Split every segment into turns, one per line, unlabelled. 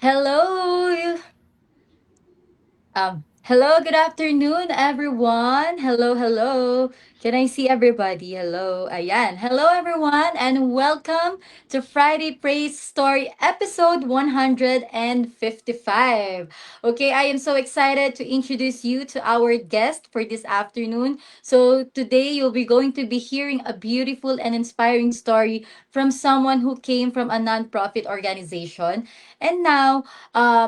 Hello. Hello, good afternoon, everyone. Hello. Can I see everybody? Hello. Ayan. Hello, everyone, and welcome to Friday Praise Story episode 155. Okay, I am so excited to introduce you to our guest for this afternoon. So, today you'll be going to be hearing a beautiful and inspiring story from someone who came from a nonprofit organization and now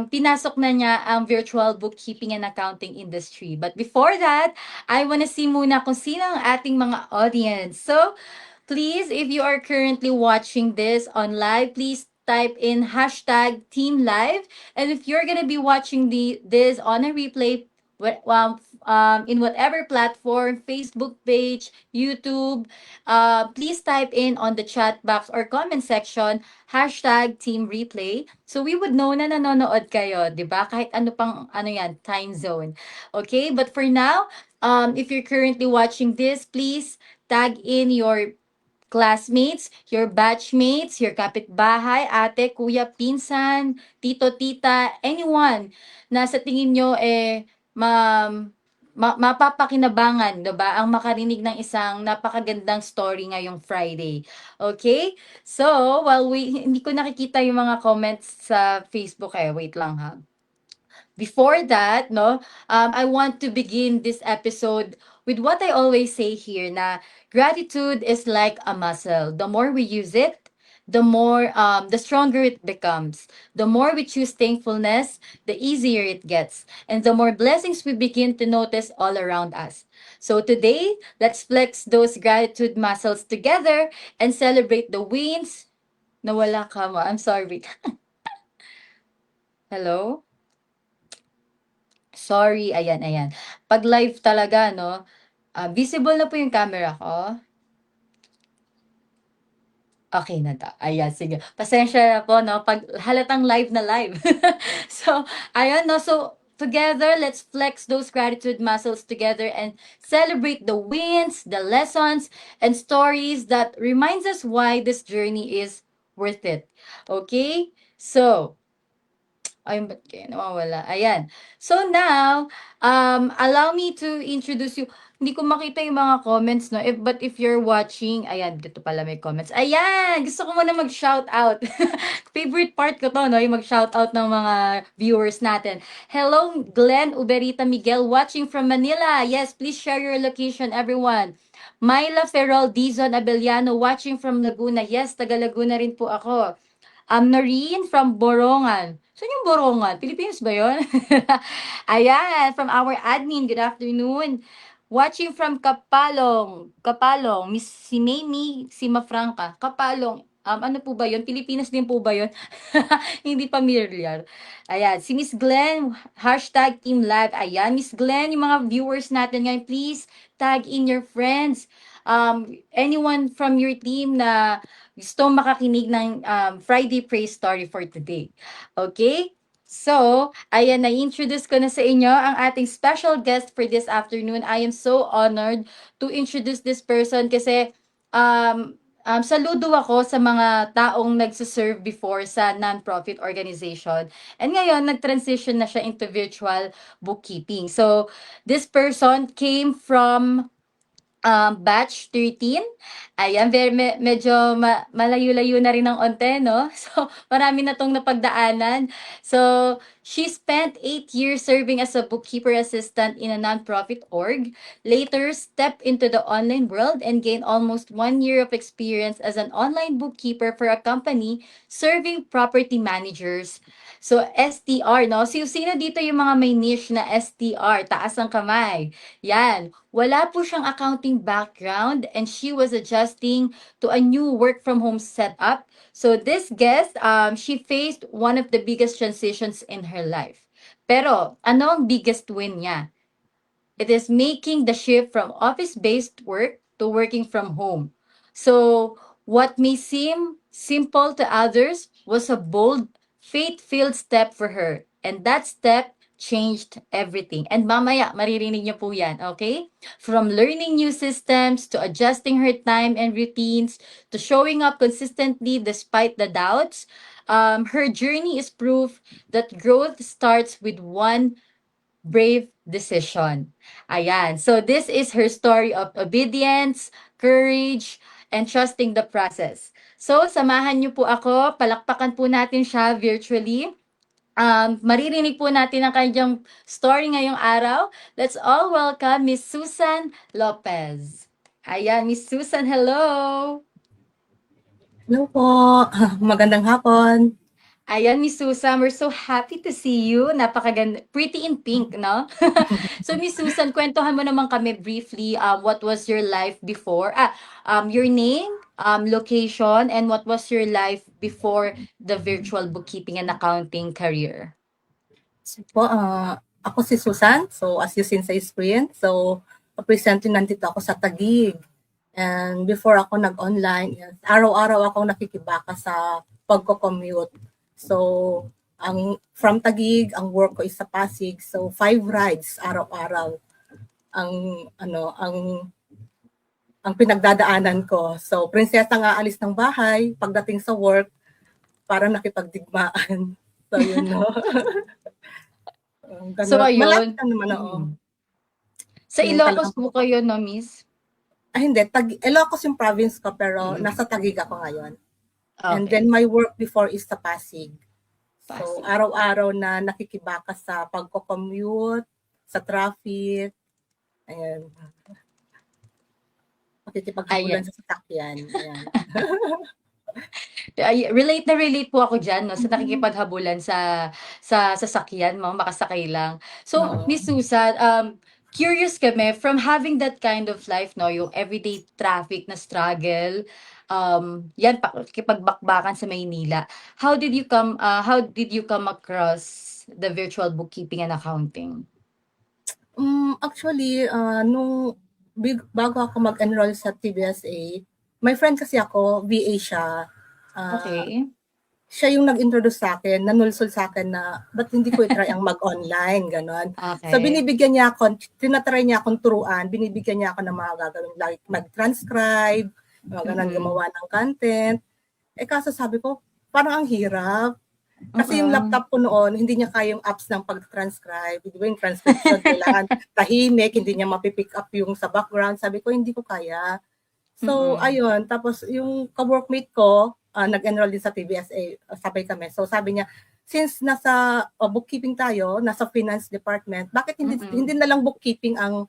pinasok na niya ang virtual bookkeeping and accounting industry. But before that, I want to see muna kung sino ang ating mga audience. So, please, if you are currently watching this on live, please type in hashtag Team Live. And if you're gonna be watching this on a replay, in whatever platform, Facebook page, YouTube, please type in on the chat box or comment section hashtag Team Replay. So we would know na nanonood kayo, di ba? Kahit ano pang ano yan, time zone. Okay, but for now, if you're currently watching this, please tag in your classmates, your batchmates, your kapitbahay, ate, kuya, pinsan, tito, tita, anyone na sa tingin nyo mapapakinabangan, 'di ba? Ang makarinig ng isang napakagandang story ngayong Friday. Okay? So, while hindi ko nakikita yung mga comments sa Facebook wait lang ha. Before that, no, I want to begin this episode with what I always say here na gratitude is like a muscle. The more we use it, the stronger it becomes. The more we choose thankfulness, the easier it gets. And the more blessings we begin to notice all around us. So today, let's flex those gratitude muscles together and celebrate the wins. Nawala ka mo. I'm sorry. Hello? Sorry, ayan. 'Pag live talaga 'no, visible na po yung camera ko? Okay na daw. Ayan, sige. Pasensya na po 'no, 'pag halatang live na live. So, ayun 'no, so together, let's flex those gratitude muscles together and celebrate the wins, the lessons, and stories that reminds us why this journey is worth it. Okay? So, ay, ba't kayo nawawala? Ayan. So now, allow me to introduce you. Hindi ko makita yung mga comments, no? But if you're watching, ayan, dito pala may comments. Ayan! Gusto ko muna mag-shout out. Favorite part ko to, no? Yung mag-shout out ng mga viewers natin. Hello, Glenn Uberita Miguel, watching from Manila. Yes, please share your location, everyone. Myla Ferrol Dizon Abellano, watching from Laguna. Yes, taga Laguna rin po ako. Noreen from Borongan. Saan yung Borongan? Pilipinas ba yun? Ayan, from our admin, good afternoon. Watching from Kapalong, Miss si Mamie, si Mafranca. Kapalong, ano po ba yun? Pilipinas din po ba yun? Hindi familiar. Ayan, si Miss Glenn, hashtag Team Live. Ayan, Miss Glenn, yung mga viewers natin ngayon, please tag in your friends. Anyone from your team na gusto makakinig ng Friday Praise Story for today. Okay? So, ayan, na-introduce ko na sa inyo ang ating special guest for this afternoon. I am so honored to introduce this person kasi saludo ako sa mga taong nagsiserve before sa non-profit organization. And ngayon, nag-transition na siya into virtual bookkeeping. So, this person came from batch 13. Ayan, medyo malayo-layo na rin ng onte, no? So, marami na tong napagdaanan. So, she spent 8 years serving as a bookkeeper assistant in a nonprofit org. Later, stepped into the online world and gained almost 1 year of experience as an online bookkeeper for a company serving property managers. So, STR, no? Sino dito yung mga may niche na STR? Taas ang kamay. Yan. Wala po siyang accounting background and she was adjusting to a new work from home setup. So this guest, she faced one of the biggest transitions in her life. Pero ano ang biggest win niya? It is making the shift from office-based work to working from home. So what may seem simple to others was a bold, faith-filled step for her. And that step changed everything. And mamaya, maririnig niyo po yan, okay? From learning new systems, to adjusting her time and routines, to showing up consistently despite the doubts, her journey is proof that growth starts with one brave decision. Ayan. So this is her story of obedience, courage, and trusting the process. So samahan niyo po ako, palakpakan po natin siya virtually. Maririnig po natin ang kanyang story ngayong araw. Let's all welcome Miss Susan Lopez. Ayan, Miss Susan, hello!
Hello po. Magandang hapon.
Ayan, Miss Susan, we're so happy to see you. Napakaganda, pretty in pink, no? So, Miss Susan, kwentuhan mo naman kami briefly, what was your life before? Your name, location, and what was your life before the virtual bookkeeping and accounting career?
So po, ako si Susan. So as you seen sa screen, so presently nandito ako sa Taguig. And before ako nag-online, yes, araw-araw akong nakikibaka sa pagko-commute. So from Taguig, ang work ko is sa Pasig. So 5 rides araw-araw ang ang pinagdadaanan ko. So prinsesa nga alis ng bahay, pagdating sa work, para nakipagdigmaan. So yun no.
So,
Ganun. Malapit
ayun.
lang naman, oo.
Sa
Yung
Ilocos
talagang
po kayo, no, Miss?
hindi, Ilocos yung province ko, pero
Mm.
nasa Taguig ako ngayon. And
Okay.
then my work before is sa Pasig. So
Pasig.
araw-araw na nakikibaka sa pagko-commute, sa traffic, ayan. Makikipaghabulan
Ayan.
sa sasakyan, ayan.
Relate na relate po ako diyan 'no, sa nakikipaghabulan sa sasakyan, makasakay lang. So,
Oo.
Miss Susan, curious kami from having that kind of life 'no, yung everyday traffic na struggle, 'yan pakikipagbakbakan sa Maynila. How did you come across the virtual bookkeeping and accounting?
Actually, nung bago ako mag-enroll sa TBSA, may friend kasi ako, VA siya.
Okay.
Siya yung nag-introduce sa akin, nanulsol sa akin na ba't hindi ko i-try ang mag-online, gano'n. So
Okay.
binibigyan niya ako, tinatry niya akong turuan, binibigyan niya ako ng mga gagawin like mag-transcribe, mga ganun, gumawa ng content. Kaso sabi ko, parang ang hirap. Kasi yung laptop ko noon, hindi niya kaya yung apps ng pag-transcribe. Di ba yung transcription, kailangan tahimik, hindi niya mapipick up yung sa background. Sabi ko, hindi ko kaya. So, ayun. Tapos, yung ka-workmate ko, nag-enroll din sa TBSA, sabay kami. So, sabi niya, since nasa bookkeeping tayo, nasa finance department, bakit hindi na lang bookkeeping ang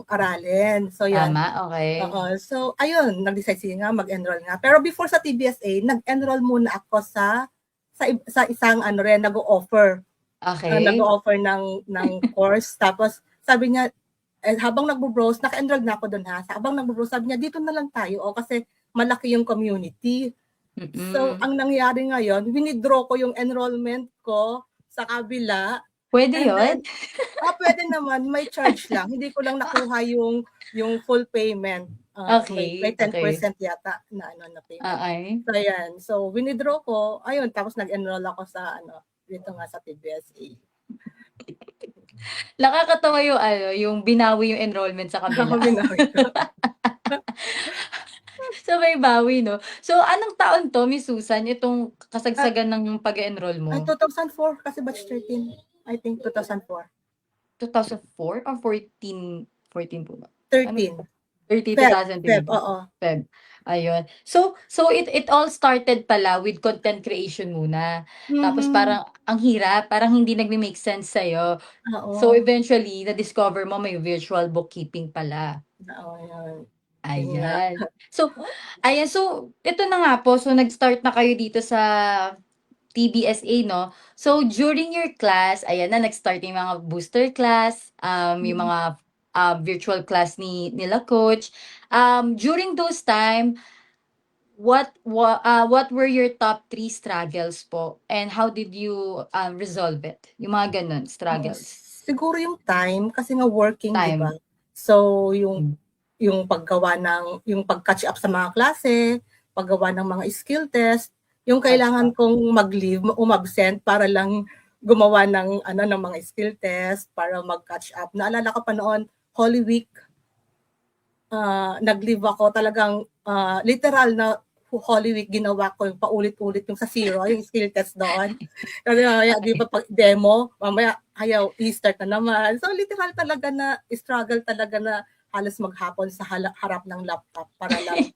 aralin? So, yan.
Tama, okay.
So, ayun, nag-decide sige nga, mag-enroll nga. Pero before sa TBSA, nag-enroll muna ako sa isang nag-o-offer.
Okay.
Nag-o-offer ng course. Tapos, sabi niya, habang nagbo-browse, naka-enroll na ako doon ha. Habang nagbo-browse, sabi niya, dito na lang tayo. Kasi malaki yung community. So, ang nangyari ngayon, winidraw ko yung enrollment ko sa kabila.
Pwede
And then,
yun?
pwede naman, may charge lang. Hindi ko lang nakuha yung full payment.
Okay,
May 10%
okay.
yata na payment.
Okay.
So, ayan. So, winidraw ko. Ayun, tapos nag-enroll ako sa dito nga sa TBSA.
Nakakatawa yung yung binawi yung enrollment sa kabila. So may bawi, no? So anong taon to, Miss Susan, itong kasagsagan ng pag-enroll mo?
2004 kasi batch 13. I think 2004.
2004 or 14? 14 po ba?
13.
30,
Feb,
2013.
oo.
Feb. Ayun. So it all started pala with content creation muna. Tapos parang ang hirap, parang hindi nagme-make sense sa'yo.
Oo.
So eventually, na-discover mo may virtual bookkeeping pala.
Oo, yan.
Ayan. So, ayan. So, ito na nga po. So, nag-start na kayo dito sa TBSA, no? So, during your class, ayan na, nag-start yung mga booster class, yung mga virtual class nila coach. During those time, what were your top 3 struggles po? And how did you resolve it? Yung mga ganun, struggles.
Siguro yung time, kasi nga working, di ba?
Time.
So, yung paggawa yung pag-catch up sa mga klase, paggawa ng mga skill test, yung kailangan kong mag-leave, umabsent para lang gumawa ng ng mga skill test para mag-catch up. Naalala ko pa noon, Holy Week, nag-leave ako talagang literal na Holy Week ginawa ko yung paulit-ulit yung sa zero, yung skill test doon. Kasi mamaya, di ba pag demo, mamaya ayaw Easter na naman. So literal talaga na struggle talaga na halos maghapon sa harap ng laptop para lang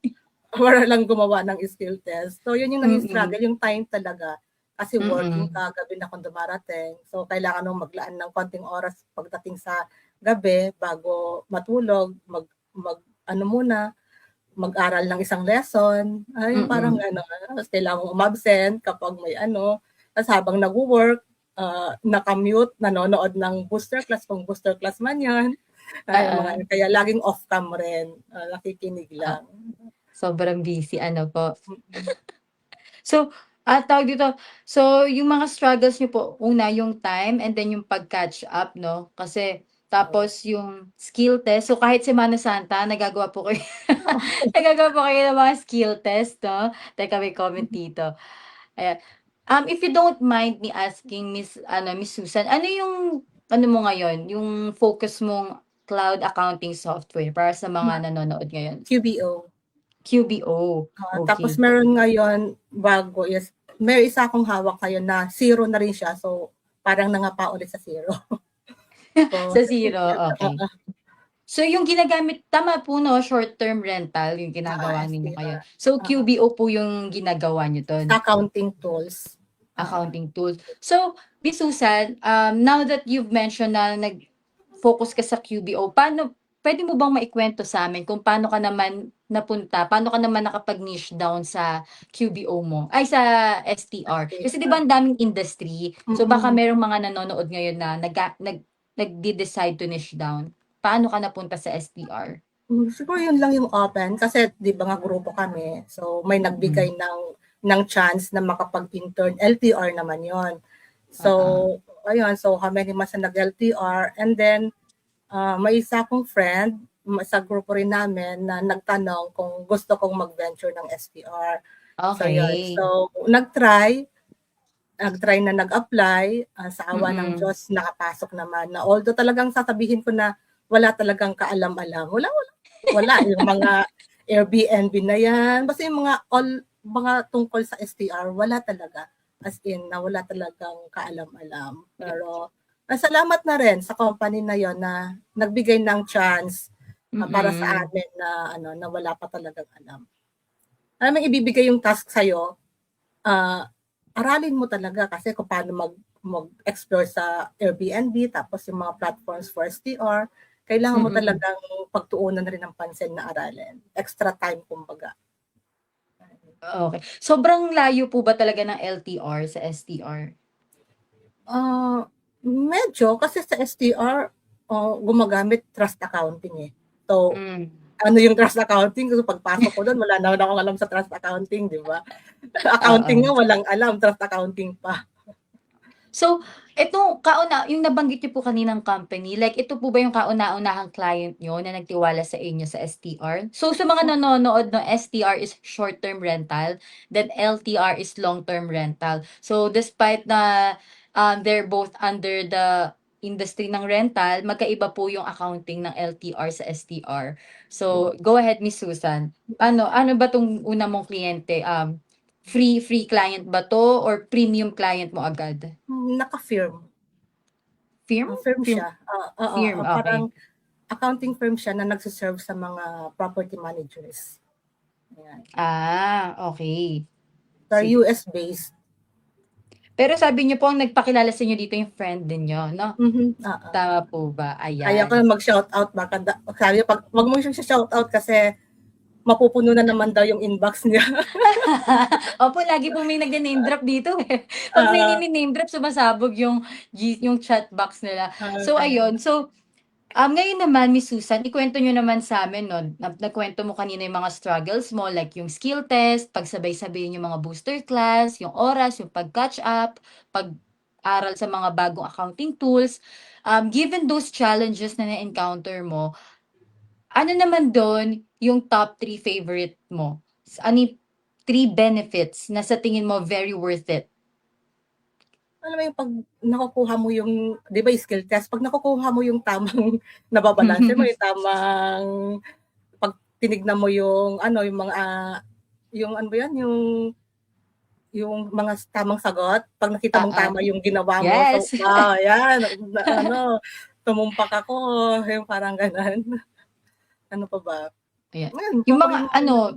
para lang gumawa ng skill test. So yun yung naging struggle,
Mm.
yung time talaga. Kasi working
Mm.
ka, gabi na akong dumarating. So kailangan mong maglaan ng konting oras pagdating sa gabi bago matulog, mag ano muna, mag-aral ng isang lesson. Ay, parang
Mm.
tapos kailangan mong umabsent kapag may tapos habang nagwo-work, naka-mute, nanonood ng booster class kung booster class man 'yon. Ay,
Oo.
kaya laging off cam rin, nakikinig
Ah,
lang.
sobrang busy ano po.
Mm.
So, tawag dito, so yung mga struggles niyo po, una yung time and then yung pag-catch up 'no? Kasi
Oo.
tapos yung skill test, so kahit Semana Santa nagagawa po kayo nagagawa po kayo ng mga skill test 'no? Teka may comment dito, ayan. If you don't mind me asking Miss Susan, ano yung ano mo ngayon, yung focus mong cloud accounting software para sa
Ma
mga nanonood ngayon?
QBO.
QBO,
Tapos
okey.
meron ngayon bago is may isa akong hawak ngayon na zero na rin siya. So, parang nangapa ulit sa zero. So,
Sa zero, okey. So yung ginagamit tama po 'no, short-term rental yung ginagawa ninyo ngayon.
SDR.
So
Oo.
QBO po yung ginagawa niyo dun,
Accounting tools. Oo.
accounting tool. So, Miss Susan, now that you've mentioned na nag-focus ka sa QBO, puwede mo bang maikwento sa'min kung paano ka naman napunta, paano ka naman nakapag-niche down sa QBO mo ay sa STR? Kasi 'di ba ang daming industry, so baka
Mm.
merong mga nanonood ngayon na nagde-decide to niche down. Paano ka napunta sa STR?
Siguro yun lang yung open kasi 'di ba nga grupo kami. So, may
Mm.
nagbigay ng chance na makapag-intern, LTR naman yon. So,
Oo.
ayun, so kami naman sa nag-LTR and then may isa akong friend sa grupo rin namin na nagtanong kung gusto kong mag-venture ng SPR. So, yun.
Okey.
So, nag-try na nag-apply, sa awa ng
Mm.
Diyos nakapasok naman na although talagang sasabihin ko na wala talagang kaalam-alam, wala, wala, wala yung mga Airbnb na yan, basta yung mga tungkol sa STR, wala talaga. As in, na wala talagang kaalam-alam. Pero, salamat na rin sa company na yon na nagbigay ng chance para sa
Mm.
amin na na wala pa talagang alam. Alam mo, ibibigay yung task sa'yo, ah, aralin mo talaga kasi kung paano mag-explore sa Airbnb, tapos yung mga platforms for STR, kailangan mo
Mm.
talagang pagtuunan na rin ng pansin na aralin. Extra time kumbaga.
Okey. Sobrang layo po ba talaga ng LTR sa STR?
Medyo kasi sa STR, gumagamit trust accounting, eh. So,
Hmm.
ano yung trust accounting, so pagpasok ko dun wala naman akong alam sa trust accounting, 'di ba? Accounting
Oo.
nga walang alam, trust accounting pa.
So, eto yung nabanggit niyo po kaninang company, like ito po ba yung kauna-unahang client niyo na nagtiwala sa inyo sa STR? So, sa mga nanonood 'no, STR is short-term rental, then LTR is long-term rental. So, despite na, they're both under the industry ng rental, magkaiba po yung accounting ng LTR sa STR. So, go ahead Miss Susan. Ano ba 'tong una mong kliyente, free client ba 'to or premium client mo agad?
Naka-firm.
Firm?
Firm
Firm
siya, oo,
firm,
parang
okey.
accounting firm siya na nagse-serve sa mga property managers, ayan.
Okey.
They're
Sige.
US based.
Pero sabi niyo po ang nagpakilala sa inyo dito yung friend ninyo 'no?
Oo.
Tama po ba?
Kaya ko
Ayan.
na mag-shoutout baka sabi niya 'pag wag mo siyang shoutout kasi mapupuno na naman daw yung inbox niya.
Opo, lagi po may nagne-name drop dito, eh. 'Pag may
Oo,
nini-name drop sumasabog yung chat box nila. So
kaya
ayun, ngayon naman Miss Susan, ikuwento niyo naman sa'min 'no, nakuwento mo kanina yung mga struggles mo like yung skill test, pagsabay-sabayin yung mga booster class, yung oras, yung pag-catch up, pag-aral sa mga bagong accounting tools. Given those challenges na na-encounter mo, ano naman dun yung top 3 favorite mo? Ano yung 3 benefits na sa tingin mo very worth it?
alam mo yung 'pag nakukuha mo yung 'di ba skill test, 'pag nakukuha mo yung tamang nababalanse mo, yung tamang 'pag tinignan mo yung ano, yung mga, yung ano ba yun, yung mga tamang sagot, 'pag nakita mong
Oo.
tama yung ginawa mo, so,
Yes.
wow, ayan, na ano, tumumpak ako, yung parang gano'n. Ano pa ba?
Ayan.
Ayun,
Yung
mga
mga
yung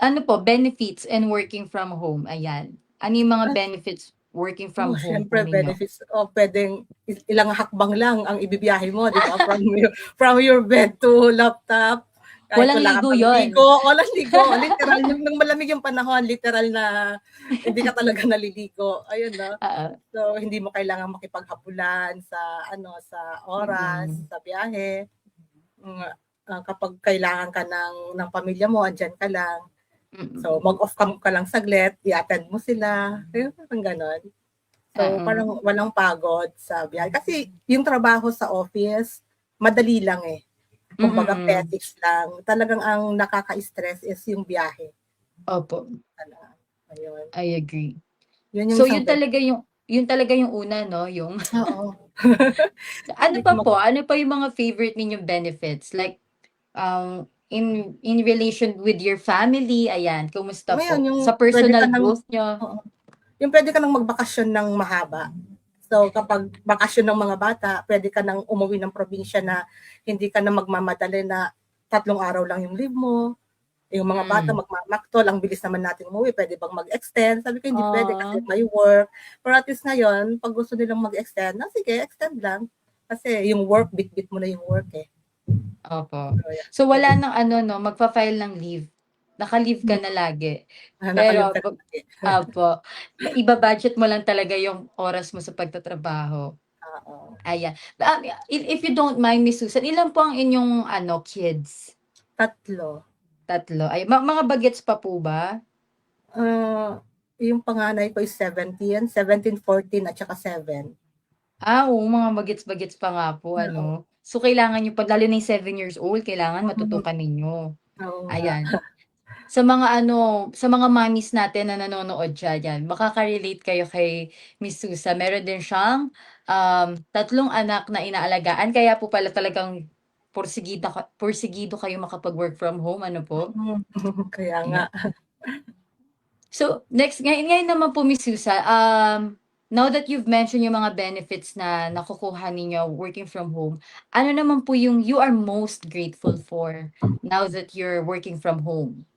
ano po, benefits and working from home, ayan. Ano yung mga
ah,
benefits working from home po
siyempre
ninyo?
benefits puwedeng ilang hakbang lang ang ibibiyahe mo, 'di ba? From your bed to laptop, kahit
Walang
wala ka
ligo
pang
yon.
ligo, walang ligo, literal yung nung malamig yung panahon, literal na hindi ka talaga naliligo, ayun 'no.
Oo.
So, hindi mo kailangang makipaghabulan sa ano, sa oras,
Mm.
sa biyahe. Hmm, kapag kailangan ka ng pamilya mo, andiyan ka lang. So,
Mm.
mag-off ka lang saglit, i-attend mo sila, yung parang gano'n. So,
Oo.
parang walang pagod sa biyahe. Kasi yung trabaho sa office, madali lang eh. Kumbaga
Mm.
petics lang. Talagang ang nakaka-stress is yung biyahe.
Opo,
Talaga. Ayun.
I agree.
Yun yung
So
isang benefit.
yun talaga yung una 'no, yung
Oo.
ano
Hindi ko
pa po, ano pa yung mga favorite ninyong benefits? Like, in relation with your family, ayan, kumusta
ngayon
po?
yung
Sa
puwede ka
personal
ng
growth niyo?
oo, yung puwede ka ng magbakasyon ng mahaba. So, kapag bakasyon ng mga bata, puwede ka ng umuwi ng probinsya na hindi ka na magmamadali na 3 araw lang yung leave mo. Yung mga bata
Mm.
magmamaktol, ang bilis naman natin umuwi, puwede bang mag-extend? Sabi ko, hindi puwede kasi
Ah,
may work. Pero at least ngayon, 'pag gusto nilang mag-extend, sige extend lang. Kasi yung work, bitbit mo na yung work, eh.
opo.
So, yan,
So
puwede
wala ng ano 'no, magfa-file ng leave. Naka-leave ka na lagi.
naka-leave
Pero
ka na lagi.
opo, iba-budget mo lang talaga yung oras mo sa pagtatrabaho.
Oo.
Ayan. If you don't mind, Miss Susan, ilan po ang inyong ano, kids?
3.
3 ay mga bagets pa po ba?
Ah, yung panganay ko is 17, 17, 14 at saka 7.
Oo, mga bagets-bagets pa nga po
Oo.
ano. So kailangan niyo 'pag lalo na yung 7 years old, kailangan
Mm,
matutukan ninyo.
oo nga.
Ayan. Sa mga mommies natin na nanonood diyan, 'yan, makaka-relate kayo kay Miss Susa. Meron din siyang, 3 anak na inaalagaan kaya po pala talagang pursigido kayo makapag-work from home, ano po?
Mm, kaya nga.
Ayan. So, next ngayon naman po Miss Susa, now that you've mentioned yung mga benefits na nakukuha ninyo working from home, ano naman po yung you are most grateful for now that you're working from home?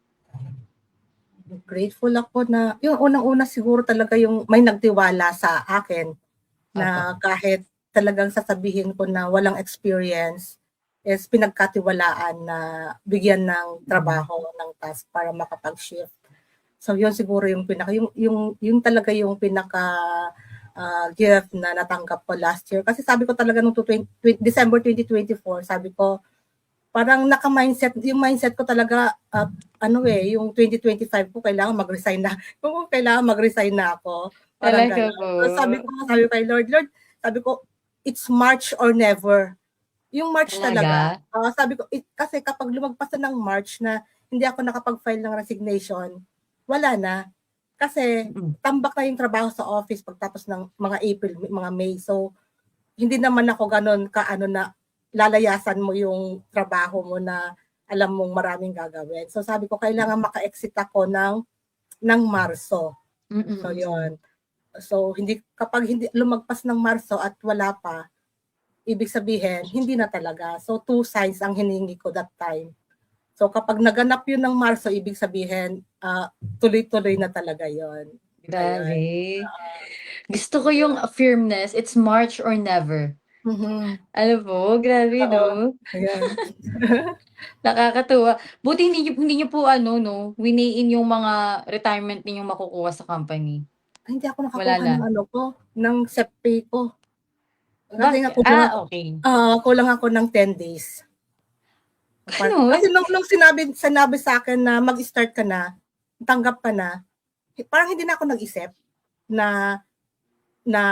Grateful ako na yung unang-una siguro talaga yung may nagtiwala sa akin
Opo.
na kahit talagang sasabihin ko na walang experience, is pinagkatiwalaan na bigyan ng trabaho, ng task para makapag-shift. So yun siguro yung yung talaga yung gift na natanggap ko last year. Kasi sabi ko talaga nung December 2024, sabi ko parang yung mindset ko talaga, ano yung 2025 ko kailangan mag-resign na. Oo, kailangan mag-resign na ako, parang
Talaga
gano'n.
po?
So sabi ko kay Lord, "Lord," sabi ko, "It's March or never." Yung March talaga,
Talaga?
sabi ko kasi kapag lumagpas na ng March na hindi ako nakapag-file ng resignation, wala na. Kasi
Mm.
tambak na yung trabaho sa office pagtapos ng mga April, mga May. So, hindi naman ako gano'n ka-ano na lalayasan mo yung trabaho mo na alam mong maraming gagawin. So sabi ko kailangan maka-exit ako ng Marso.
Mm,
So
mm.
yun. So kapag hindi lumagpas ng Marso at wala pa, ibig sabihin hindi na talaga. So 2 signs ang hiningi ko that time. So kapag naganap yun ng Marso, ibig sabihin tuloy-tuloy na talaga yon. Ayun.
Grabe. Gusto ko yung firmness, it's March or never.
Mhm.
Ano po, grabe
Oo,
'no?
ayan.
Nakakatuwa. Buti hindi niyo po ano 'no, winiin yung mga retirement ninyong makukuha sa company.
Ay, hindi ako
Wala
nakakuha
na?
ng ano ko, ng SEP-pay ko. Kasi nga
Okey.
kulang ako ng 10 days.
Gano'n?
Kasi nung sinabi sa'kin na mag-start ka na, tanggap ka na, parang hindi na ako nag-isip na na,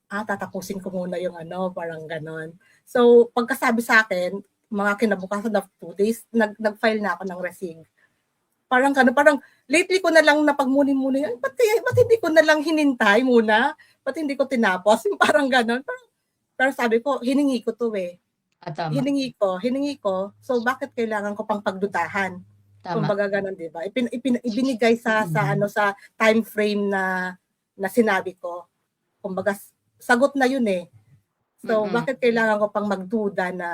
tatapusin ko muna yung ano, parang gano'n. So, pagkasabi sa'kin, mga kinabukasan na 2 days, nag-file na ako ng resign. Parang gano'n, parang lately ko na lang napagmuni-muni, ba't hindi ko na lang hinintay muna? ba't hindi ko tinapos? Yung parang gano'n. Pero sabi ko, hiningi ko 'to, eh.
Tama,
Hiningi ko, so bakit kailangan ko pang pagdudahan?
tama.
Kumbaga gano'n, 'di ba? Ibinigay sa ano, sa time frame na sinabi ko. Kumbaga sagot na 'yun, eh. So,
Mm.
bakit kailangan ko pang magduda na,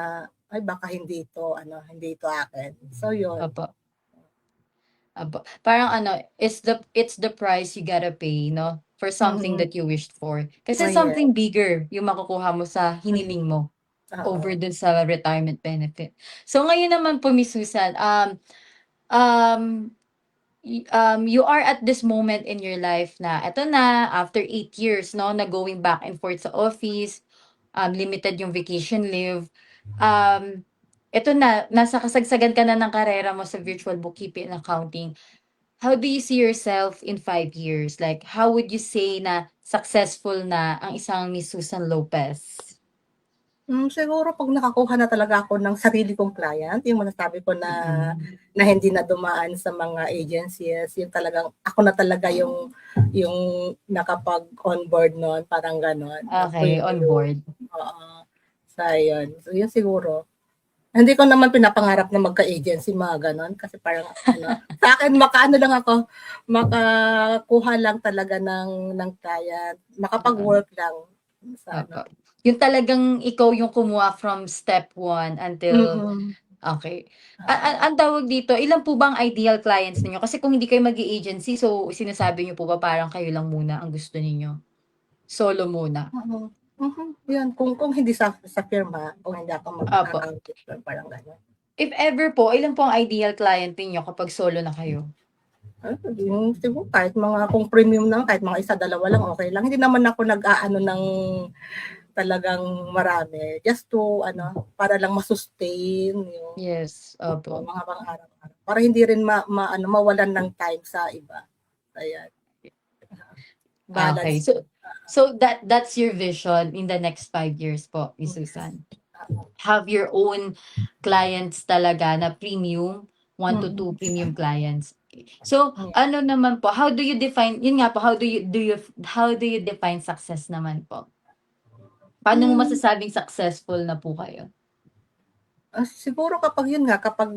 "Ay baka hindi ito ano, hindi ito akin." So 'yun.
Opo, opo. Parang ano, it's the price you gotta pay, 'no, for something
Mm.
that you wished for. Kasi
Oh, yeah.
something bigger yung makukuha mo sa hiniling mo over
Oo.
dun sa retirement benefit. So ngayon naman po, Miss Susan, um, you are at this moment in your life na eto na, after 8 years, 'no, na going back and forth sa office, limited yung vacation leave. Eto na, nasa kasagsagan ka na ng karera mo sa virtual bookkeeping and accounting. How do you see yourself in 5 years? Like, how would you say na successful na ang isang Miss Susan Lopez?
Siguro 'pag nakakuha na talaga ako ng sarili kong client, yung masasabi ko na
Mm.
na hindi na dumaan sa mga agencies, yung talagang ako na talaga yung nakapag-onboard nun, parang gano'n, na
Okay, on
premium,
board.
oo. So ayun, so yun siguro. Hindi ko naman pinapangarap na magka-agency, mga gano'n, kasi parang ano, sa'kin makaano lang ako, makakuha lang talaga ng client,
Oo,
makapag-work lang sa
opo.
ano.
Yung talagang ikaw yung kumuha from step one until
Mm.
okay.
Oo.
Ang tawag dito, ilan po ba ang ideal clients ninyo? Kasi kung hindi kayo mag-e-agency, so sinasabi niyo po ba parang kayo lang muna ang gusto ninyo? Solo muna?
Oo, yun kung hindi sa firma, kung hindi ako
Opo.
mag-accounting firm, parang gano'n.
If ever po, ilan po ang ideal client ninyo kapag solo na kayo?
Yung siguro kahit mga kung premium lang, kahit mga isa, dalawa lang, okey lang. Hindi naman ako nag-aano ng talagang marami, just to ano, para lang ma-sustain yung
Yes, opo.
mga pang-araw-araw. Para hindi rin maano, mawalan ng time sa iba, ayan.
Okay.
Balance.
So that's your vision in the next 5 years po, Miss
Yes.
Susan?
Oo.
Have your own clients talaga na premium, one to
Mm.
two premium clients. So,
Yeah.
ano naman po, how do you define, yun nga po, how do you define success naman po? Paano mo
Hmm.
masasabing successful na po kayo?
Siguro kapag yun nga, kapag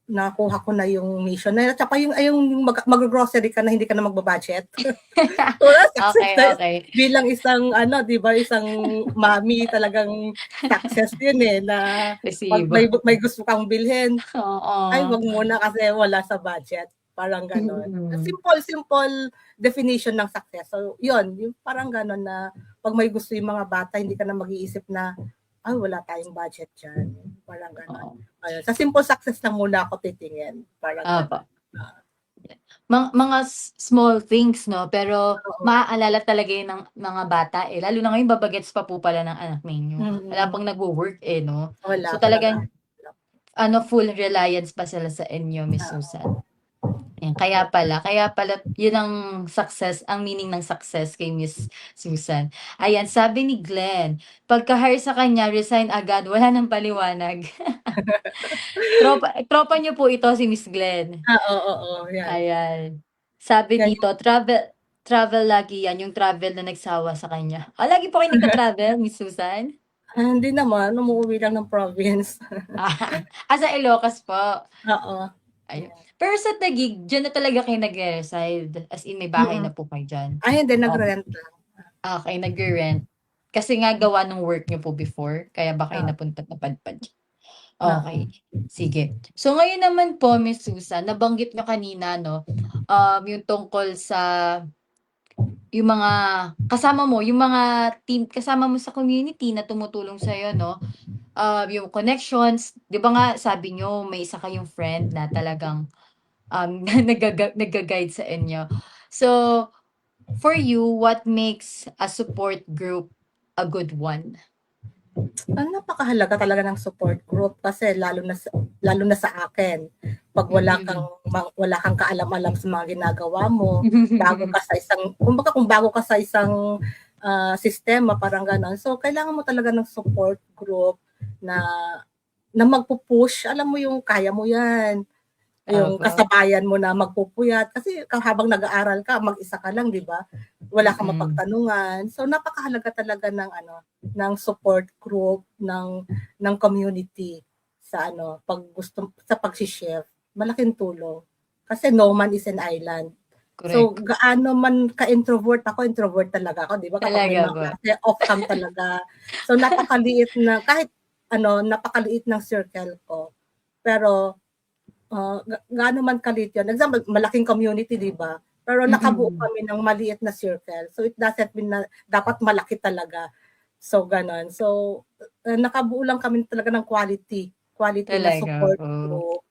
nakuha ko na yung mission na yun, at saka yung maggo-grocery ka na hindi ka na magba-budget. Wala, success
Okay,
na
okay.
bilang isang ano, 'di ba, isang mommy, talagang success yun, eh, na 'pag
Resibo.
may gusto kang bilhin, "Ay,
Oo.
wag muna kasi wala sa budget." Parang gano'n.
Mm.
Simple definition ng success. So yun, yung parang gano'n na 'pag may gusto yung mga bata, hindi ka na mag-iisip na, "Ay, wala tayong budget diyan." Parang gano'n.
Oo.
Ayun, sa simple success lang muna ako titingin, parang
Opo.
gano'n. Oo.
Mga small things, 'no, pero
Oo.
maaalala talaga yun ng mga bata, eh, lalo na ngayon babagets pa po pala ng anak ninyo. Wala
Mm.
pang nagwo-work, eh, 'no?
Wala
So
talaga.
talagang ano, full reliance pa sila sa inyo, Miss
Oo.
Susan. Ayan, kaya pala yun ang success, ang meaning ng success kay Miss Susan. Ayan, sabi ni Glenn, pagka-hire sa kanya resign agad, wala ng paliwanag. Tropa niyo po ito si Miss Glenn.
Oo, yan.
Ayan. Sabi
Yan
dito, travel travel lagi yan, yung travel na nagsawa sa kanya. Lagi po kayo nagta-travel, Miss Susan?
hindi naman, umuuwi lang ng province.
Sa Ilocos po.
Oo.
Ayun.
Yan.
Pero sa Taguig, diyan na talaga kayo nagre-reside? As in, may bahay
Mm.
na po kayo diyan?
Ay, hindi,
Okay.
nag-rent lang.
Okay, nagre-rent. Kasi nga gawa nung work niyo po before, kaya ba kayo
Oo.
napadpad diyan?
Oo.
Okay, sige. So ngayon naman po, Miss Susan, nabanggit niyo kanina, 'no, yung tungkol sa yung mga kasama mo, yung mga team kasama mo sa community na tumutulong sa'yo, 'no, yung connections, 'di ba nga sabi niyo may isa kayong friend na talagang, nagga-guide sa inyo. So, for you, what makes a support group a good one?
Napakahalaga talaga ng support group, kasi lalo na sa akin, 'pag
Mm.
wala kang kaalam-alam sa mga ginagawa mo, bago ka sa isang kumbaga kung bago ka sa isang, sistema, parang gano'n. So, kailangan mo talaga ng support group na na magpu-push, alam mo yung kaya mo 'yan. yung
Opo.
kasabayan mo na magpupuyat. Kasi habang nag-aaral ka, mag-isa ka lang, di ba? Wala kang mapagtanungan. So, napakahalaga talaga ng ng support group, ng community sa pag gusto, sa pag-chef. Malaking tulong. Kasi no man is an island. So,
Correct.
gaano man ka-introvert ako, introvert talaga ako, di ba? Kapag may
Talaga
mga
po.
klase, off cam talaga. So, napakaliit na, kahit napakaliit ng circle ko. Pero, gaano man kalit yun. Example, malaking community, di ba? Pero nakabuo kami ng maliit na circle. So, it doesn't mean na dapat malaki talaga. So, ganon. So, nakabuo lang kami talaga ng quality na
Talaga
support
po.
group.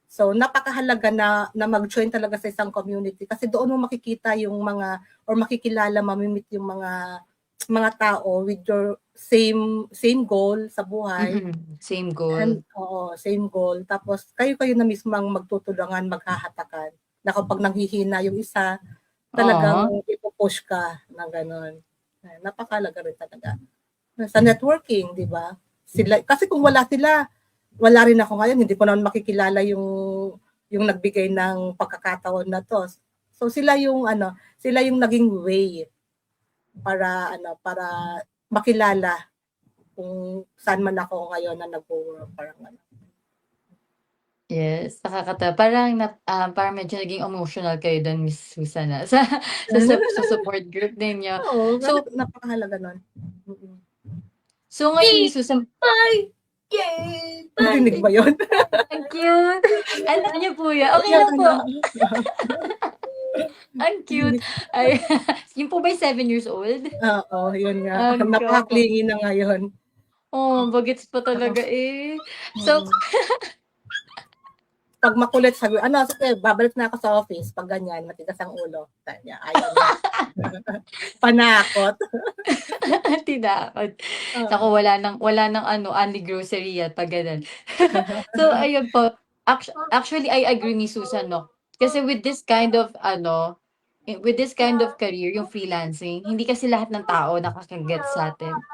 So, napakahalaga na mag-join talaga sa isang community kasi doon mo makikita yung mga, or makikilala, mamimit yung mga tao with your same goal sa buhay.
Same goal.
And same goal. Tapos kayo na mismo ang magtutulungan, maghahatakan. Na kapag nanghihina yung isa, talagang
Oo.
ipo-push ka na gano'n. Napakahalaga rin talaga. Sa networking, di ba? Sila, kasi kung wala sila, wala rin ako ngayon. Hindi ko naman makikilala yung nagbigay ng pagkakataon na to. So sila yung naging way para makilala kung saan man ako ngayon na nag-work, parang
Yes, nakakatawa. Parang medyo naging emotional kayo do'n, Miss Susan, sa support group ninyo.
Oo, kasi
So
napakahalaga nun.
so ngayon, Miss Susan,
Yay! Narinig ba yun?
ang cute. Ano niyo po 'yan? Okay
Yan,
lang po. Ang cute. Ay, yun po ba yung 7 years old?
Oo, yun nga.
Ang kaka
Napaka-clingy na ngayon.
bagets pa talaga, eh. So
Pag makulit, sabi, sige, babalik na ako sa office. Pag ganyan, matigas ang ulo. Sabi niya, ayaw na. Panakot.
tinakot. Naku,
Oo.
wala ng only grocery at 'pag gano'n. So ayun po, actually I agree, Miss Susan, 'no, kasi with this kind of career, yung freelancing, hindi kasi lahat ng tao nakaka-gets sa'tin.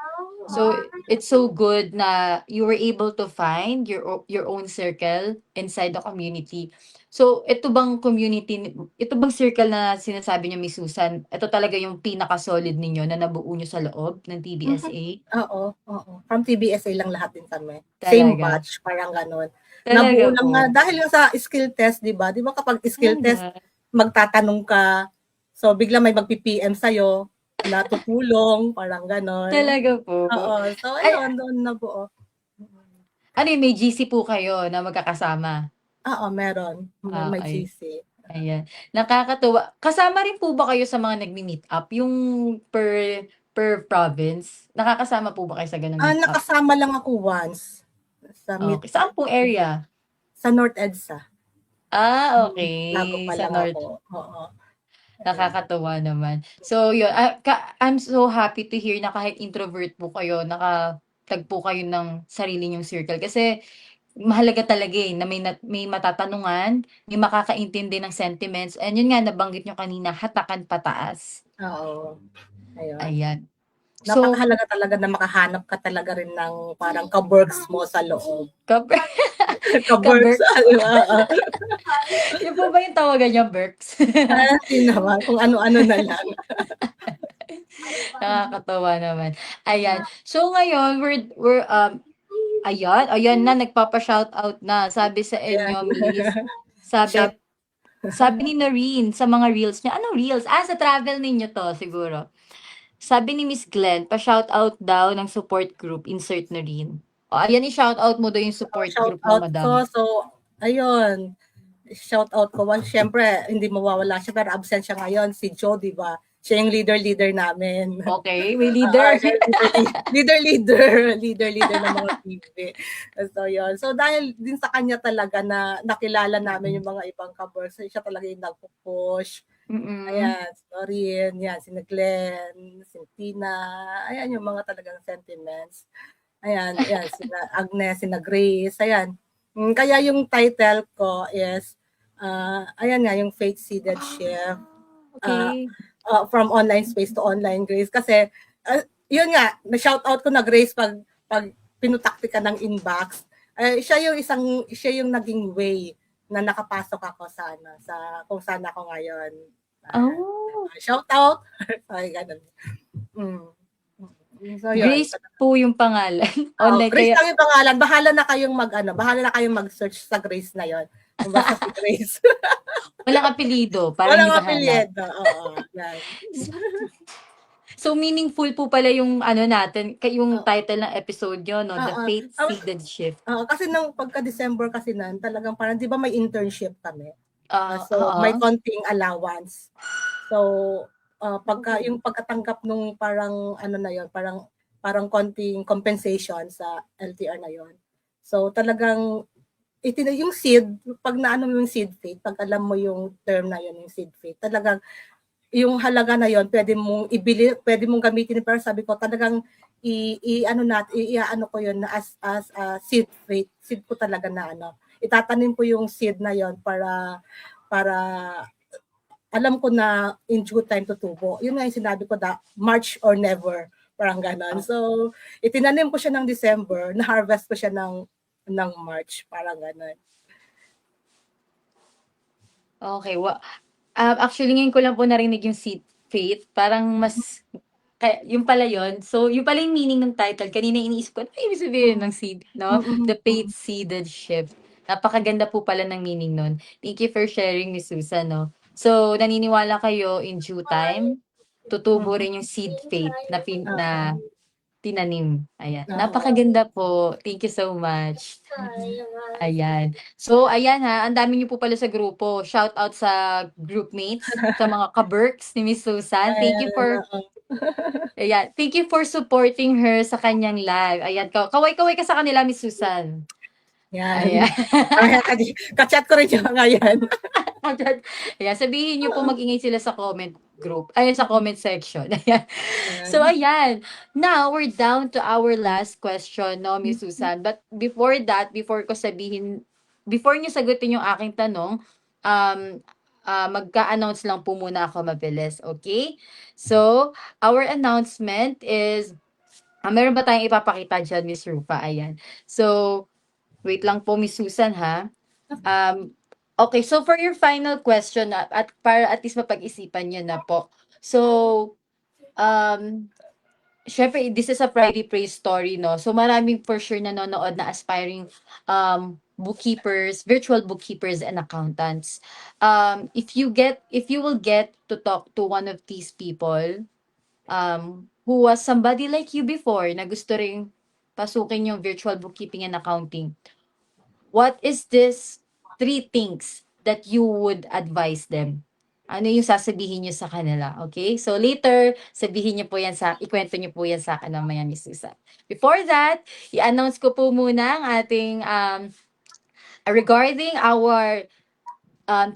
So, it's so good na you were able to find your own circle inside the community. So, ito bang circle na sinasabi niyo, Miss Susan, ito talaga yung pinaka-solid ninyo na nabuo niyo sa loob ng TBSA?
Oo. From TBSA lang lahat din kami. Same
Talaga?
batch, parang gano'n.
Talaga
Nabuo lang
po?
nga, dahil yung sa skill test, di ba? Di ba kapag skill test,
Talaga?
magtatanong ka, so bigla may mag-PPM sa'yo, na tutulong, parang gano'n.
Talaga po?
Oo, so
Ay,
ayun, doon nabuo.
ano yun, may GC po kayo na magkakasama?
Oo, meron. May
Ay,
GC.
ayan. Nakakatuwa. Kasama rin po ba kayo sa mga nagmi-meet up, yung per province? Nakakasama po ba kayo sa gano'ng meet up?
Nakasama lang ako once sa
Okey, saan pong area?
sa North EDSA. Bago
Okey,
pa
sa
lang
North.
ako. Oo. Ayan.
Nakakatuwa naman. So yun, I'm so happy to hear na kahit introvert po kayo, nakatagpo kayo ng sarili niyong circle. Kasi mahalaga talaga, na may matatanungan, may makakaintindi ng sentiments, and yun nga nabanggit niyo kanina, hatakan pataas.
Oo. Ayun.
Ayan. So,
Napakahalaga talaga na makahanap ka talaga rin ng parang ka-works mo sa loob.
kaber
Ka-works,
ka-berks po.
oo.
Yun po ba yung tawagan niyo, berks?
Hindi naman, kung ano-ano na lang.
Nakakatuwa naman. Ayan. So ngayon, ayan na, nagpapa-shoutout na. Sabi sa
Ayan.
inyo, Miss,
Shout,
sabi sabi ni Noreen sa mga reels niya. Anong reels? Sa travel ninyo 'to siguro. Sabi ni Miss Glenn, pa-shoutout daw ng support group, insert Noreen. O ayan, i-shoutout mo daw yung support
shout
group mo,
out ko.
madam.
So, ayun. Shout out ko. Well, syempre, hindi mawawala siya, pero absent siya ngayon. Si Joe, di ba? Siya yung leader namin.
Okay, may leader.
Siya yung leader ng mga TV. So, yun. So, dahil din sa kanya talaga na nakilala namin yung mga ibang kabers, siya talaga yung nagpo-push.
Mm.
Ayan, si Noreen, yan, si Glenn, si Tina, ayan yung mga talagang sentiments. Ayan, sina Agnes, sina Grace, ayan. Kaya yung title ko is, ayan nga, yung Faith Seeded Chef,
Okay.
from online space to online grace. Kasi, yun nga, na-shoutout ko na Grace pag pinutakti ka ng inbox. Siya yung naging way na nakapasok ako sa kung saan ako ngayon.
Oh,
Shout out. Ay, ganun. Mm. So, yun.
Grace po yung pangalan.
Oh,
Online
Grace
kaya
lang yung pangalan. Bahala na kayong mag-search sa Grace na yon. Kung basta si Grace.
walang apelyido para hindi
Walang
mahanap.
apelyido. Oo, yan.
So meaningful po pala yung ano natin, yung
Oo.
title ng episode nyo, no? The
Oo.
Faith Seeded Shift.
Kasi nung pagka-December kasi nan, talagang parang 'di ba may internship kami. So
Oo.
may konting allowance. So pagka yung pagkatanggap nung parang ano na yon, parang konting compensation sa LTR na yon. So talagang yung seed, pag naano mo yung seed faith, pag alam mo yung term na yon, yung seed faith, talagang yung halaga na yon pwede mong ibili, pwede mong gamitin, pero sabi ko talagang iaano ko yon na as seed faith, seed ko talaga na itatanim ko yung seed na yon para alam ko na in due time tutubo. Yun nga yung sinabi ko, March or never, parang ganon. So itinanim ko siya ng December, na-harvest ko siya ng March, parang ganon.
Okay. Actually, ngayon ko lang po narinig yung seed faith. Parang mas, yung pala yun. So, yung pala yung meaning ng title. Kanina iniisip ko, ano ibig sabihin ng seed, no? The faith seeded shift. Napakaganda po pala ng meaning nun. Thank you for sharing, Miss Susan, no? So, naniniwala kayo in due time, tutubo rin yung seed faith na tinanim. Ayan. Napakaganda po. Thank you so much. Ayan. So, ayan ha, ang dami niyo po pala sa grupo. Shout out sa groupmates, sa mga ka-Berks ni Miss Susan. Thank you for, ayan, thank you for supporting her sa kanyang live. Ayan, kaway-kaway ka sa kanila, Miss Susan.
Yan.
Ayan.
Kachat ko rin siya ngayon.
Ayan, sabihin niyo po mag-ingay sila sa comment group, ay sa comment section. Ayan. So, ayan. Now, we're down to our last question, no, Miss Susan. But before that, before niyo sagutin yung aking tanong, magka-announce lang po muna ako mabilis, okay? So, our announcement is, meron ba tayong ipapakita dyan, Miss Rufa? Ayan. So, wait lang po, Miss Susan, ha? Okay, so for your final question, at para at least mapag-isipan niyo na po. So, um, syempre, this is a Friday Praise story, no? So, maraming for sure nanonood na aspiring bookkeepers, virtual bookkeepers and accountants. If you will get to talk to one of these people, who was somebody like you before na gusto ring pasukin yung virtual bookkeeping and accounting, what is this 3 things that you would advise them? Ano yung sasabihin niyo sa kanila, okay? So later, ikwento niyo po yan sa akin mamaya, Miss Susan. Before that, i-announce ko po muna ang ating regarding our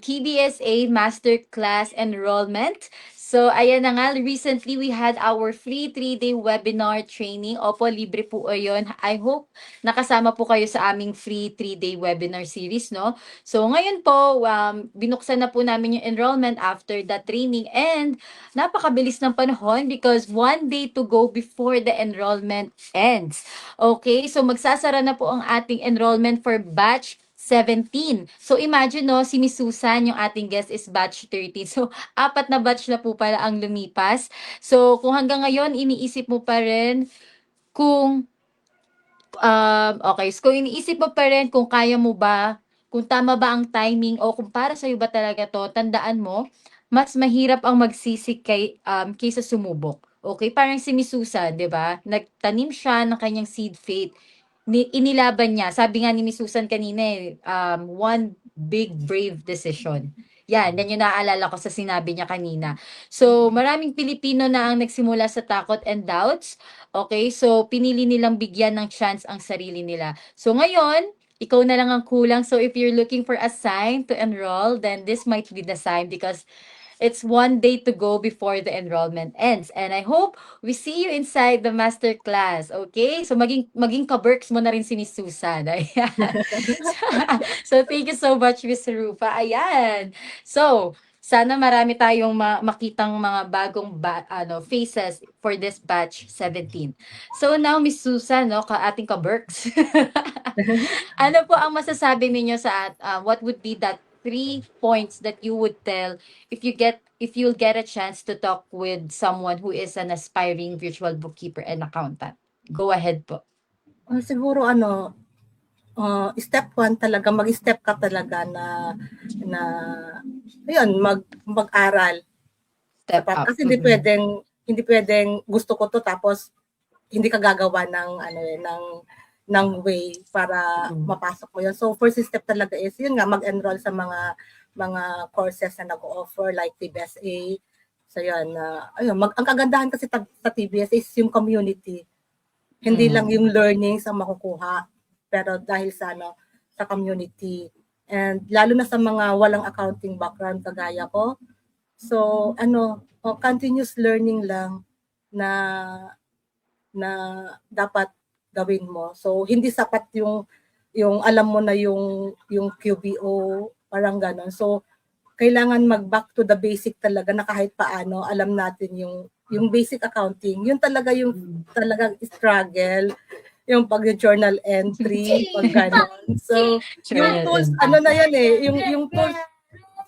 TBSA Masterclass Enrollment. So, ayan na nga, recently we had our free 3-day webinar training. Opo, libre po yun. I hope nakasama po kayo sa aming free 3-day webinar series, no? So, ngayon po, binuksan na po namin yung enrollment after the training and napakabilis ng panahon because 1 day to go before the enrollment ends. Okay, so magsasara na po ang ating enrollment for batch 17. So imagine no, si Miss Susan, yung ating guest is batch 13. So 4 na batch na po pala ang lumipas. So kung hanggang ngayon iniisip mo pa rin kung okay, so kung iniisip mo pa rin kung kaya mo ba, kung tama ba ang timing o kung para sa'yo ba talaga to, tandaan mo, mas mahirap ang magsisi kaysa sumubok. Okay, parang si Miss Susan, 'di ba? Nagtanim siya ng kanyang seed faith. Inilaban niya. Sabi nga ni Miss Susan kanina one big brave decision. Yan yung naaalala ko sa sinabi niya kanina. So, maraming Pilipino na ang nagsimula sa takot and doubts. Okay, so pinili nilang bigyan ng chance ang sarili nila. So ngayon, ikaw na lang ang kulang. So if you're looking for a sign to enroll, then this might be the sign because it's 1 day to go before the enrollment ends. And I hope we see you inside the master class. Okay? So maging ka-Berks mo na rin si Miss Susan. Ayan. So thank you so much, Miss Rufa. Ayan. So sana marami tayong makitang mga bagong faces for this batch 17. So now, Miss Susan, no, ating ka-Berks. Ano po ang masasabi ninyo sa what would be that 3 points that you would tell if you'll get a chance to talk with someone who is an aspiring virtual bookkeeper and accountant? Go ahead po.
Siguro step 1 talaga, mag-step ka talaga na ayun, mag-aral.
Step up.
Kasi hindi pwedeng gusto ko to tapos hindi ka gagawa ng way para mapasok mo yun. So first step talaga is yun nga, mag-enroll sa mga courses na nag-offer like TBSA. So yun, ayun, ang kagandahan kasi sa TBS is yung community. Hindi lang yung learnings ang makukuha, pero dahil sa community. And lalo na sa mga walang accounting background kagaya ko. So continuous learning lang na dapat gawin mo. So hindi sapat yung alam mo na yung QBO, parang ganon. So kailangan mag-back to the basic talaga na kahit paano alam natin yung basic accounting. Yun talaga yung talagang struggle, yung pag-journal entry, pag ganon. So yung tools, na yan yung tools,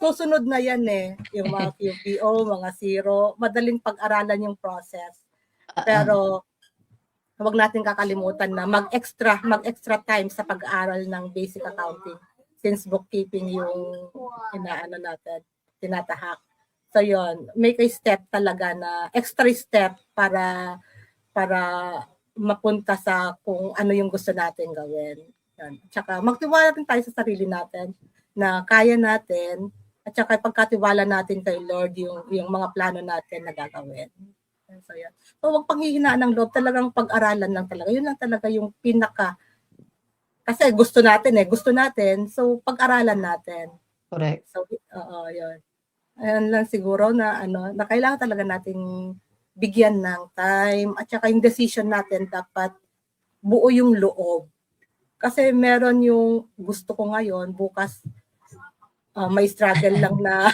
susunod na yan yung mga QBO, mga zero, madaling pag-aralan yung process. Pero huwag natin kakalimutan na mag-extra time sa pag-aaral ng basic accounting since bookkeeping yung natin, tinatahak. So yun, make a step talaga na extra step para mapunta sa kung ano yung gusto natin gawin. Yan. Tsaka magtiwala din tayo sa sarili natin na kaya natin at saka pagkatiwala natin kay Lord yung mga plano natin na gagawin. So, yan. So, huwag panghihinaan ng loob. Talagang pag-aralan lang talaga. Yun lang talaga yung pinaka. Kasi gusto natin. So, pag-aralan natin.
Correct.
So, yun. Ayan lang siguro na na kailangan talaga nating bigyan ng time at saka yung decision natin dapat buo yung loob. Kasi meron yung gusto ko ngayon, bukas may struggle lang na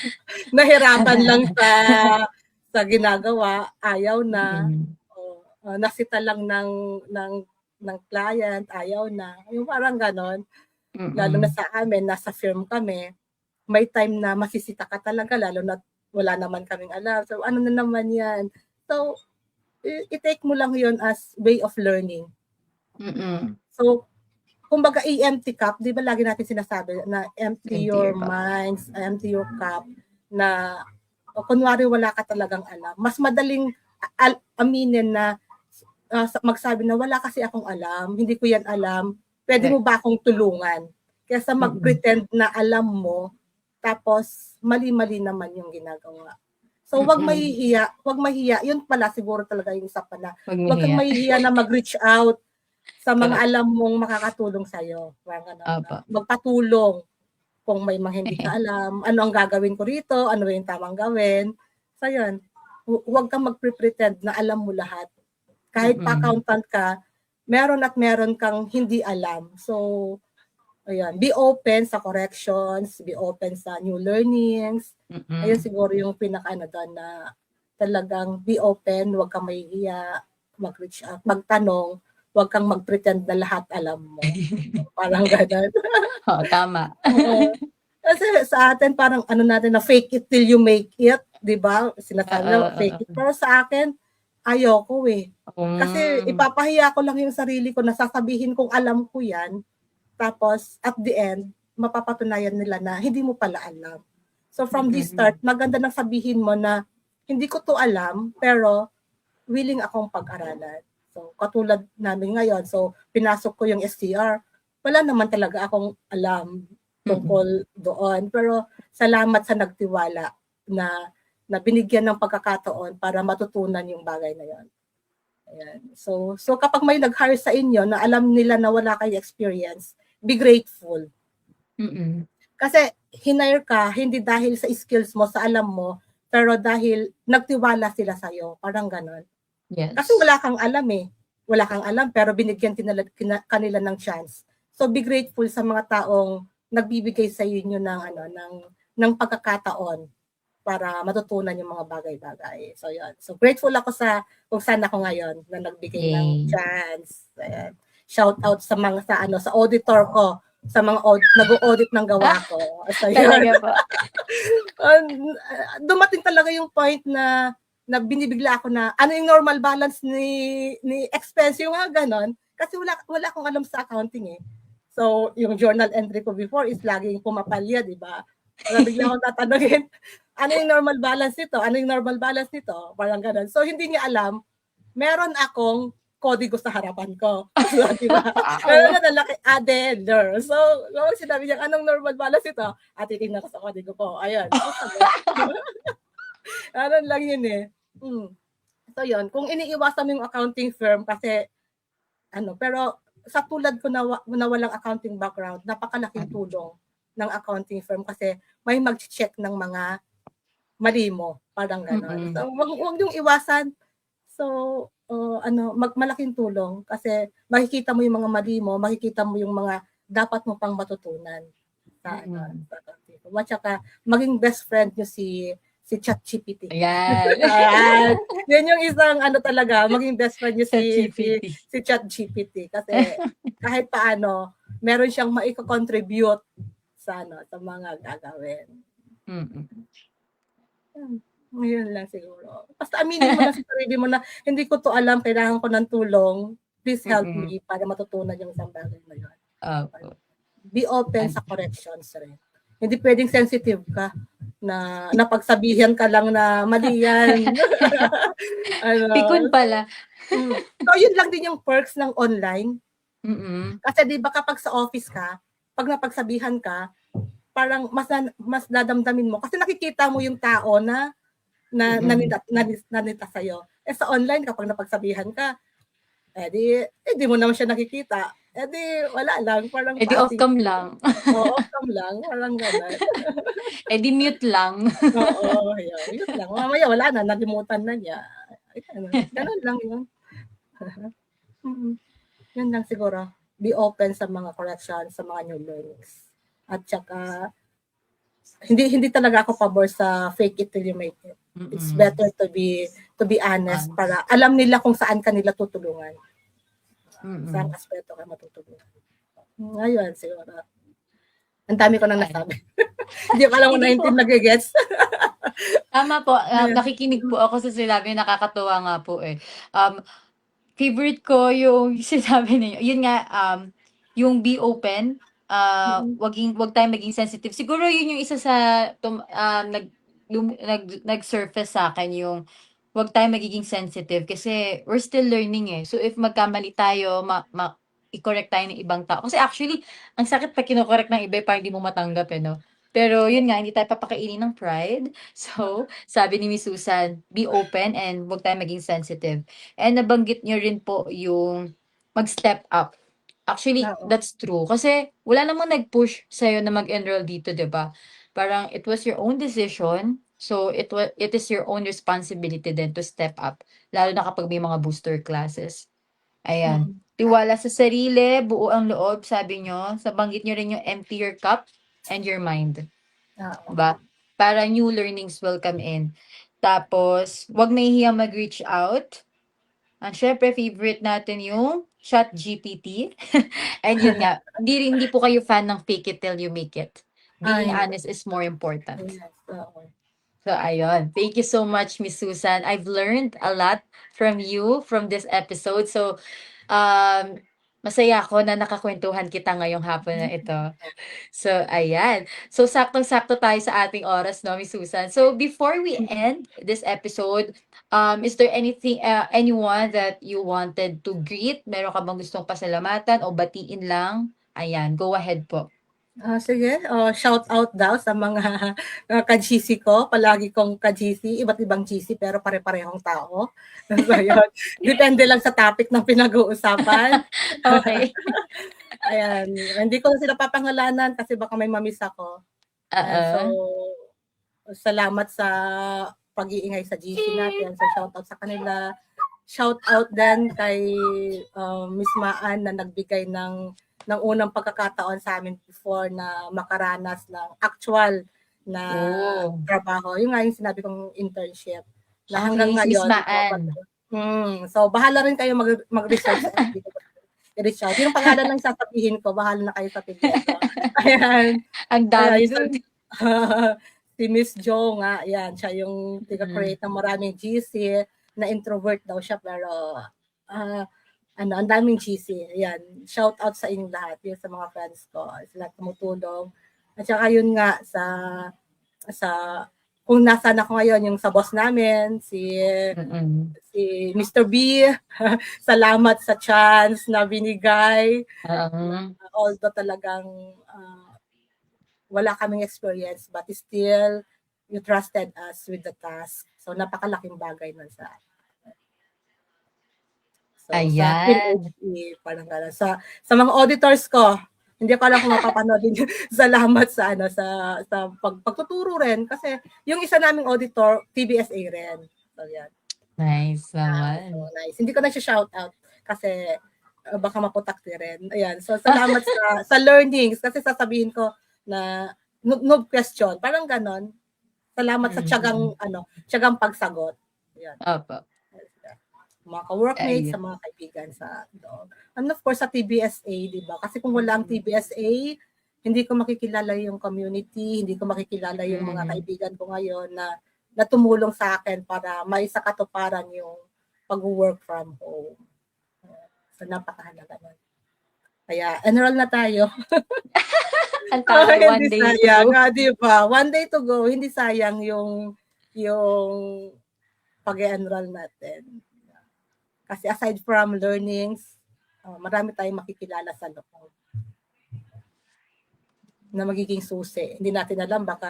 nahirapan lang sa ginagawa, ayaw na, nasita lang ng client, ayaw na. Yung parang ganon. Lalo na sa amin, nasa firm kami, may time na masisita ka talaga, lalo na wala naman kaming alam. So ano na naman yan? So, i-take mo lang yun as way of learning. So, kumbaga empty cup, di ba lagi natin sinasabi na empty your minds, empty your cup, na kunwari wala ka talagang alam. Mas madaling aminin na magsabi na wala kasi akong alam, hindi ko yan alam, pwede mo ba akong tulungan? Kaysa mag-pretend na alam mo, tapos mali-mali naman yung ginagawa. So wag mahihiya, yun pala siguro talaga yung isa pa na, wag kang mahihiya na mag-reach out sa mga alam mong makakatulong sa'yo. Magpatulong kung may mga hindi ka alam, ano ang gagawin ko rito, ano yung tamang gawin. So yun, huwag kang mag-pretend na alam mo lahat. Kahit pa-accountant ka, meron kang hindi alam. So, ayan, be open sa corrections, be open sa new learnings. Ayun siguro yung pinaka doon na talagang be open, huwag kang mahihiya, mag-reach out, magtanong, huwag kang mag-pretend na lahat alam mo. Parang gano'n.
Tama.
Kasi sa atin parang natin na fake it till you make it, 'di ba? Sinasabi na fake it. Pero sa akin, ayoko Kasi ipapahiya ko lang yung sarili ko na sasabihin kong alam ko 'yan. Tapos at the end, mapapatunayan nila na hindi mo pala alam. So from the start, maganda na sabihin mo na hindi ko to alam, pero willing akong pag-aralan. So katulad namin ngayon, so pinasok ko yung SCR, wala naman talaga akong alam tungkol doon. Pero salamat sa nagtiwala na binigyan ng pagkakataon para matutunan yung bagay na yon. Ayan. So kapag may nag-hire sa inyo na alam nila na wala kayo experience, be grateful. Kasi hinire ka hindi dahil sa skills mo, sa alam mo, pero dahil nagtiwala sila sa'yo. Parang ganon.
Yes.
Kasi wala kang alam Wala kang alam pero binigyan kanila ng chance. So be grateful sa mga taong nagbibigay sa inyo ng pagkakataon para matutunan yung mga bagay-bagay. So, yun. So, grateful ako sa kung saan ako ngayon na nagbigay ng
Yay.
chance. Ayan. Shout out sa mga sa auditor ko, sa mga nag-audit ng gawa ko. So, yun.
Talaga po.
Dumating talaga yung point na binibigla ako na ano yung normal balance ni expense, yung mga ganon. Kasi wala akong alam sa accounting eh. So, yung journal entry ko before is laging pumapalya, di ba? Kaya bigla akong tatanungin, ano yung normal balance nito? Ano yung normal balance nito? Parang ganon. So, hindi niya alam, meron akong kodigo sa harapan ko. So, di ba? Meron na nalaki, there. So, kapag sinabi niya, anong normal balance ito? Titignan ko sa kodigo ko. Ayun. Ano lang yun eh. So, yun. Kung iniiwasan mo yung accounting firm kasi, pero sa tulad ko na walang accounting background, napakalaking tulong ng accounting firm kasi may mag-check ng mga mali mo. Parang gano'n. So, wag yung iwasan. So, malaking tulong kasi makikita mo yung mga mali mo, makikita mo yung mga dapat mo pang matutunan sa At saka maging best friend nyo si ChatGPT.
Ayan.
Yan yung isang talaga, maging best friend nyo si ChatGPT kasi kahit paano meron siyang maiko-contribute sa mga gagawin. Ngayon lang siguro. Basta aminin mo lang sa sarili mo na hindi ko to alam, kailangan ko ng tulong. Please help me para matutunan yung isang bagay na yun. Be open sa corrections rin. Hindi pwedeng sensitive ka na napagsabihan ka lang na mali yan.
Pikon pala.
So yun lang din yung perks ng online. Kasi di ba kapag sa office ka, pag napagsabihan ka, parang mas dadamdamin mo. Kasi nakikita mo yung tao na nanita sa'yo. Sa online, kapag napagsabihan ka, di mo naman siya nakikita. Wala lang. Parang
off-cam lang.
Off-cam lang. Parang gano'n.
Di mute lang.
Oo, mute lang. Mamaya wala na, nalimutan na niya. Ganun lang yun. Yun lang siguro. Be open sa mga corrections, sa mga new learnings. At saka, hindi talaga ako pabor sa fake it till you make it. It's better to be honest para alam nila kung saan kanila tutulungan. Saan aspeto ka matutulungan. Ngayon, siguro. Ang dami ko nang nasabi. Hindi ko alam kung nag-gets.
Tama po. Nakikinig po ako sa sinabi. Nakakatuwa nga po eh. Favorite ko yung sinabi niyo. Yun nga, yung be open. Wag tayong maging sensitive. Siguro yun yung isa sa nag-surface sa akin yung wag tayong magiging sensitive kasi we're still learning eh. So if magkamali tayo, i-correct tayo ng ibang tao. Kasi actually, ang sakit pag kino-correct ng iba, parang hindi mo matanggap eh, no? Pero yun nga, hindi tayo papakainin ng pride. So, sabi ni Miss Susan, be open and wag tayong maging sensitive. And nabanggit niyo rin po yung mag-step up. Actually, that's true. Kasi wala namang nag-push sa'yo na mag-enroll dito, di ba? Parang it was your own decision. So, it is your own responsibility then to step up. Lalo na kapag may mga booster classes. Ayan. Tiwala sa sarili, buo ang loob, sabi nyo. Sabanggit nyo rin yung empty your cup and your mind. Diba? Para new learnings will come in. Tapos, wag nahihiyang mag-reach out. And syempre, favorite natin yung ChatGPT. And yun nga, hindi po kayo fan ng fake it till you make it. Being honest is more important. So, ayun. Thank you so much, Miss Susan. I've learned a lot from you from this episode. So, masaya ako na nakakwentuhan kita ngayong hapon na ito. So, ayan. So, saktong-sakto tayo sa ating oras, no, Miss Susan? So, before we end this episode, is there anyone that you wanted to greet? Meron ka bang gustong pasalamatan o batiin lang? Ayan, go ahead po.
Sige, shout out daw sa mga ka-GC ko. Palagi kong ka-GC, iba't ibang GC pero pare-parehong tao. So, yun. Depende lang sa topic ng pinag-uusapan.
Okay.
Ayan, hindi ko sila papangalanan kasi baka may mamiss ako. So, salamat sa pag-iingay sa GC natin. So, shout out sa kanila. Shout out din kay Miss Maan na nagbigay ng unang pagkakataon sa amin before na makaranas ng actual na
Oh,
trabaho. Yung nga yung sinabi kong internship na hanggang
okay, si Miss
ngayon,
Maan.
so bahala rin kayo mag-research sa FB ko. I-reach out. Yung pangalan lang sasabihin ko, bahala na kayo sa Tibeto. Ayan.
Ang
Ayan,
dami
yung
dun.
si Miss Jo nga, yan, siya yung
Mm.
tiga-create ng maraming GC, na introvert daw siya, pero ah, ang daming GC. Yan, shout out sa inyong lahat, yun sa mga friends ko, sila tumutulong. At saka yun nga, sa kung nasaan ako ngayon, yung sa boss namin,
Mm.
si Mr. B, salamat sa chance na binigay.
Oo.
Although talagang wala kaming experience, but still, you trusted us with the task. So, napakalaking bagay nun sa sa
Ayan.
PhD, parang gano'n. Sa mga auditors ko, hindi ko alam kung mapapanood din yun. Salamat sa pagtuturo rin kasi yung isa naming auditor, TBSA rin. So, yan.
Nice
So,
naman.
nice. Hindi ko na siya shout out kasi baka maputakti rin. Ayan. So, salamat sa learnings kasi sasabihin ko na noob question. Parang ganon. Salamat sa
Mm.
tiyagang pagsagot. Ayan.
Opo.
Mga ka-workmates, sa
Ayun.
mga kaibigan sa doon. And of course, sa TBSA, di ba? Kasi kung wala ang
Mm.
TBSA, hindi ko makikilala yung community, hindi ko makikilala yung mga
Mm.
kaibigan ko ngayon na tumulong sa akin para maisakatuparan yung pag-work from home. So, napakahalaga nun. Kaya, enroll na tayo.
Ang taray,
Hindi
one day to
sayang.
go.
Di ba? One day to go, hindi sayang yung pag-enroll natin. Kasi aside from learnings, marami tayong makikilala sa loob na magiging susi. Hindi natin alam, baka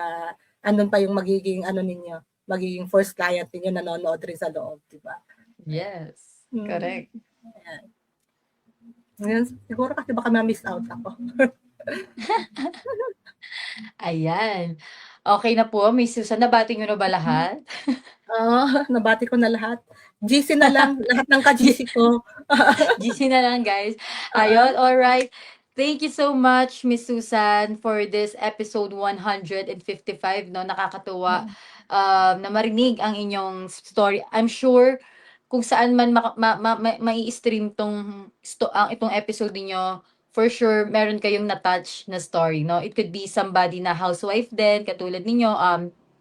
andun pa yung magiging magiging first client ninyo nanonood rin sa loob, di ba?
Yes,
Hmm.
correct.
Ayan. Siguro kasi baka ma-miss out ako.
Ayan. Okay na po, Miss Susan, nabati niyo na ba lahat?
Nabati ko na lahat. GC na lang, lahat ng ka-GC ko.
GC na lang, guys.
Oo.
Ayun, alright. Thank you so much, Miss Susan, for this episode 155, no? Nakakatuwa na marinig ang inyong story. I'm sure kung saan man mai-stream itong episode niyo, for sure meron kayong na-touch na story, no? It could be somebody na housewife din, katulad ninyo,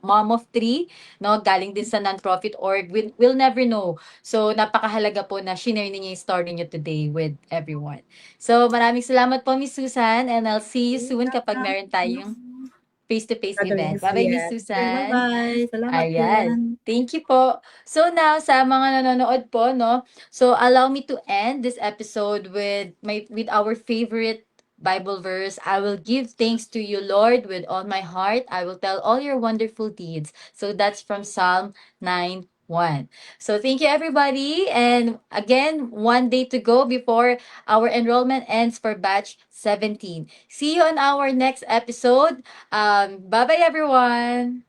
mom of three, no? Galing din sa non-profit org. We'll never know. So, napakahalaga po na shinare ninyo yung story niyo today with everyone. So, maraming salamat po, Miss Susan, and I'll see you soon kapag meron tayong face-to-face event.
Gatherings,
Bye-bye, Miss
yes. Okay,
Susan.
bye-bye. Salamat
Ayan.
din.
Thank you po. So now, sa mga nanonood po, no? So allow me to end this episode with our favorite Bible verse. I will give thanks to you, Lord, with all my heart. I will tell all your wonderful deeds. So that's from Psalm 9:1. So thank you, everybody. And again, one day to go before our enrollment ends for batch 17. See you on our next episode. Bye bye, everyone.